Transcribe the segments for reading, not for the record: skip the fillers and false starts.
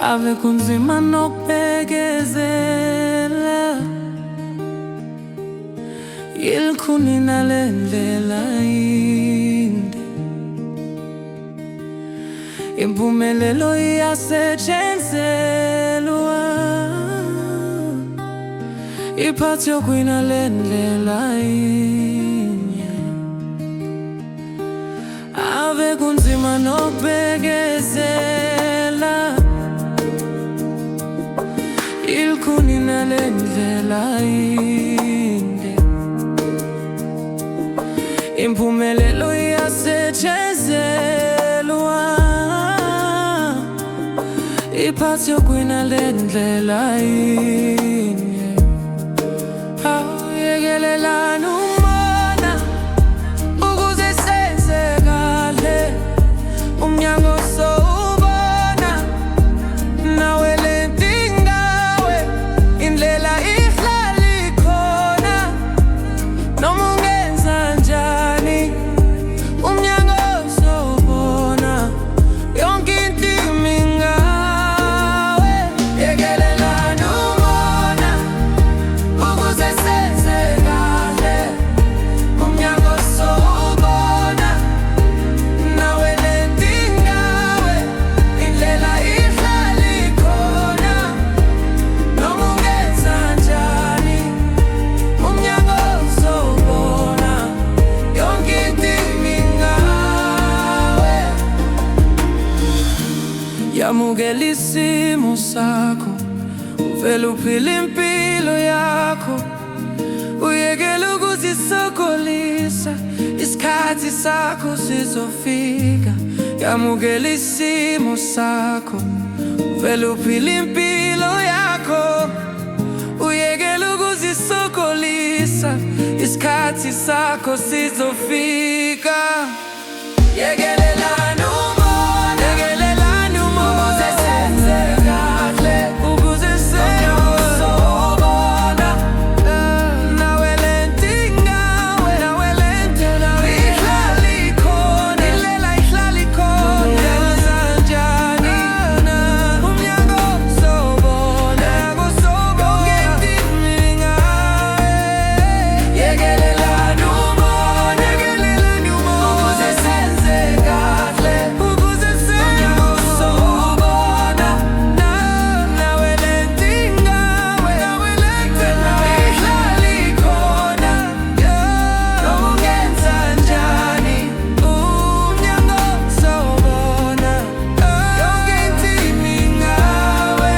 ave kunzima nokubekezela, yilikhuni nalendlela inde. Impumelelo iyasetshenzelwa, iphathi yokwina lendlela inye. Ave kunzima nokubekezela, yilikhuni nalendlela inde. Impumelelo iyasetshenzelwa, iphathi yokwina lendlela inye. Awuyekelelani umona ukuze senzekale, umnyango sowubona nawe lento ingawe, indlela ihlala ikhona noma ungenza njani, umnyango sowubona yonke into imi ngawe. Yekelelani umona ukuze senzekale, umnyango sowubona nawe lento ingawe, indlela ihlala ikhona noma ungenza njani, umnyango sowubona yonke into imi ngawe. Yamukela isimo sakho, uvele uphile impilo yakho, uyekele ukuzisokolisa, isikhathi sakho sizofika. Yamukela isimo sakho, uvele uphile impilo yakho, uyekele ukuzisokolisa, isikhathi sakho sizofika. Yekelelani umona, yekelelani umona ukuze senzekale, ukuze sowubona nawe lento ingawe, nawe lento ihlala ikhona, indlela ihlala ikhona. Ungenza njani, umnyango sowubona yonke into imi ngawe. Yekelelani umona, yekelelani umona ukuze senzekale, ukuze umnyango sowubona nawe lento ingawe, nawe lento ihlala ikhona noma ungenza njani, umnyango sowubona yonke into imi ngawe.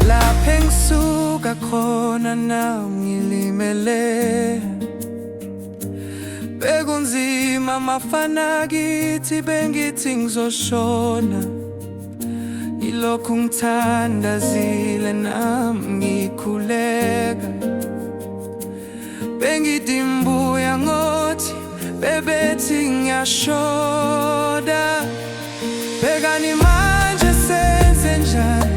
Lapho engisuka khona nami ngilimele, bekunzima mafana kithi bengithi ngizoshona, ilokhu ngithandazile nami ngikhuleka. Bengithi mbuya ngothi bebethi ngiyashoda, bekani manje senze njani?